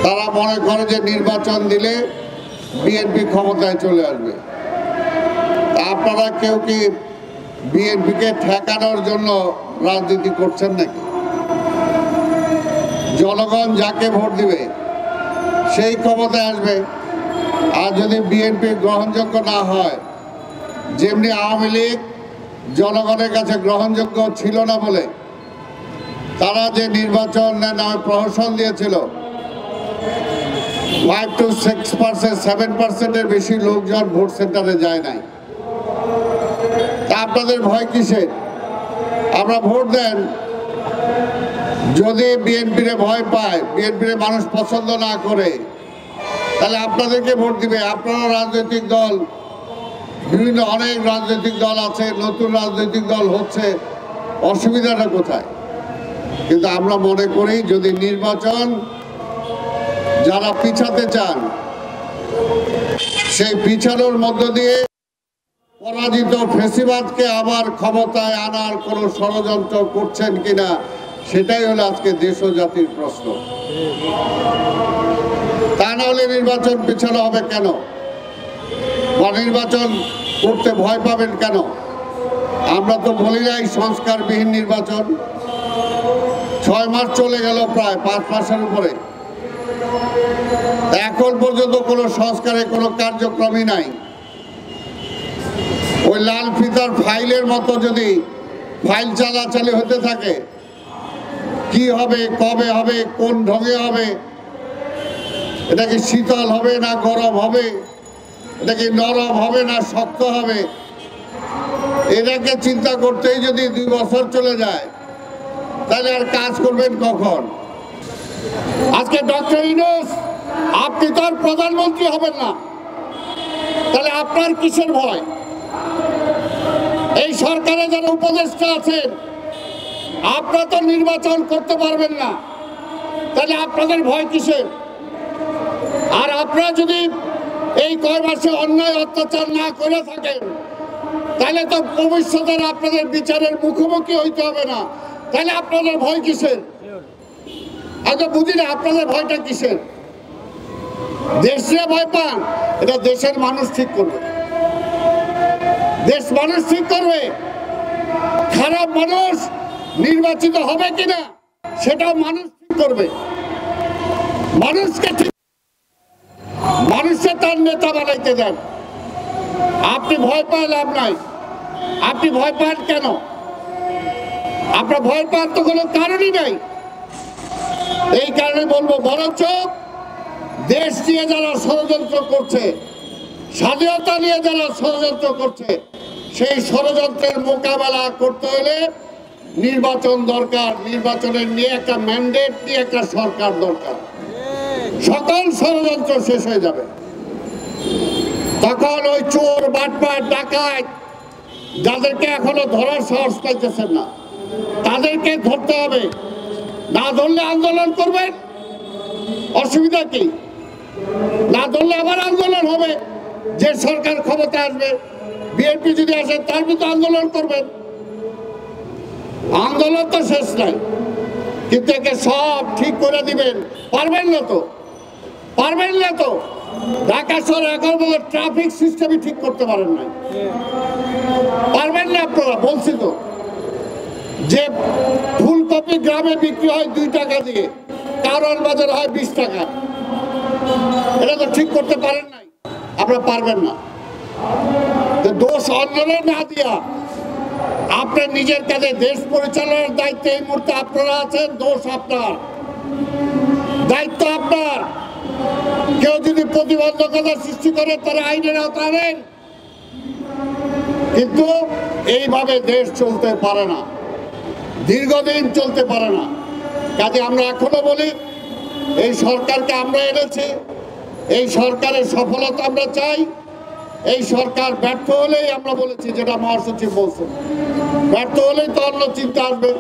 তারা মনে করে যে নির্বাচন দিলে বিএনপি ক্ষমতায় চলে আসবে। আপনারা কেউ কি বিএনপিকে ঠেকানোর জন্য রাজনীতি করছেন নাকি? জনগণ যাকে ভোট দিবে সেই ক্ষমতায় আসবে। আর যদি বিএনপি গ্রহণযোগ্য না হয়, যেমনি আওয়ামী লীগ জনগণের কাছে গ্রহণযোগ্য ছিল না বলে তারা যে নির্বাচনের নামে প্রহসন দিয়েছিল, 5 to 6%, 7%-এর বেশি লোকজন ভোট সেন্টারে যায় নাই। তা আপনাদের ভয় কিসের? আমরা ভোট দেন, যদি বিএনপিরে ভয় পায়, বিএনপিরে মানুষ পছন্দ না করে, তাহলে আপনাদেরকে ভোট দিবে। আপনারা রাজনৈতিক দল, বিভিন্ন অনেক রাজনৈতিক দল আছে, নতুন রাজনৈতিক দল হচ্ছে, অসুবিধাটা কোথায়? কিন্তু আমরা মনে করি যদি নির্বাচন যারা পিছাতে চান, সেই পিছানোর মধ্য দিয়ে পরাজিত ফ্যাসিবাদকে আবার ক্ষমতায় আনার কোনো ষড়যন্ত্র করছেন কিনা, সেটাই হলো আজকে দেশ ও জাতির প্রশ্ন। তা না হলে নির্বাচন পিছানো হবে কেন, বা নির্বাচন করতে ভয় পাবেন কেন? আমরা তো বলি নাই সংস্কারবিহীন নির্বাচন। 6 মাস চলে গেল, প্রায় 5 মাসের উপরে, এখন পর্যন্ত কোনো সংস্কারের কোনো কার্যক্রমই নাই। ওই লাল ফিতার ফাইলের মতো যদি ফাইল চালাচালি হতে থাকে, কি হবে, কবে হবে, কোন ঢঙে হবে, এটা কি শীতল হবে না গরম হবে, এটা কি নরম হবে না শক্ত হবে, এটাকে চিন্তা করতেই যদি 2 বছর চলে যায়, তাহলে আর কাজ করবেন কখন? আজকে ডক্টর ইউনূস, আপনি তো আর প্রধানমন্ত্রী হবেন না, তাহলে আপনার কিসের ভয়? এই সরকারে যারা উপদেষ্টা আছেন, আপনারা তো নির্বাচন করতে পারবেন না, তাহলে আপনাদের ভয় কিসের? আর আপনারা যদি এই কয় মাসে অন্যায় অত্যাচার না করে থাকেন, তাহলে তো ভবিষ্যতে আপনাদের বিচারের মুখোমুখি হইতে হবে না, তাহলে আপনাদের ভয় কিসের? আগে বুঝি না আপনাদের ভয়টা কিসের? দেশে ভয় পান, এটা দেশের মানুষ ঠিক করবে। দেশ মানুষ ঠিক করবে। খারাপ মানুষ নির্বাচিত হবে কিনা সেটাও মানুষ ঠিক করবে। মানুষকে ঠিক, মানুষকে তার নেতা বানাইতে দেন। আপনি ভয় পায় লাভ নাই। আপনি ভয় পান কেন? আপনার ভয় পাওয়ার তো কোনো কারণই নাই। এই কারণে বলবো, বরঞ্চ দেশ নিয়ে যারা ষড়যন্ত্র করছে, স্বাধীনতা নিয়ে যারা ষড়যন্ত্র করছে, সেই ষড়যন্ত্রের মোকাবেলা করতে হলে নির্বাচন দরকার। নির্বাচনের নিয়ে একটা ম্যান্ডেট নিয়ে একটা সরকার দরকার। সকল ষড়যন্ত্র শেষ হয়ে যাবে। তখন ওই চোর, বাটপার, ডাকাত যাদেরকে এখনো ধরার সাহস পাইতেছেন না, তাদেরকে ধরতে হবে। না ধরলে আন্দোলন করবেন, অসুবিধা কি? না ধরলে আবার আন্দোলন হবে। যে সরকার ক্ষমতা আসবে, বিএনপি যদি আসে, তার মতো আন্দোলন করবেন। আন্দোলন তো শেষ নাই, কিন্তু একে সব ঠিক করে দিবেন পারবেন না তো? পারবেন না তো? ঢাকা শহরে এখন বলে ট্রাফিক সিস্টেমই ঠিক করতে পারেন নাই, পারবেন না আপনারা। বলছি তো, যে ফুলকপি গ্রামে বিক্রি হয় 2 টাকা দিয়ে, কারণ বাজারে হয় 20 টাকা, এটা তো ঠিক করতে পারেন নাই। আপনারা পারবেন না। দোষ অন্যের না দিয়া আপনার নিজের কাছে দেশ পরিচালনার দায়িত্বে এই মুহূর্তে আপনারা আছেন। দোষ আপনার, দায়িত্ব আপনার। কেউ যদি প্রতিবন্ধকতা সৃষ্টি করে, তারা আইনের আওতায় আনেন। কিন্তু এইভাবে দেশ চলতে পারে না, দীর্ঘদিন চলতে পারে না। কাজে আমরা এখনো বলি, এই সরকারকে আমরা এনেছি, এই সরকারের সফলতা আমরা চাই। এই সরকার ব্যর্থ হলেই আমরা বলেছি, যেটা মহাসচিব বলছেন, ব্যর্থ হলেই তো অন্য চিন্তা আসবে।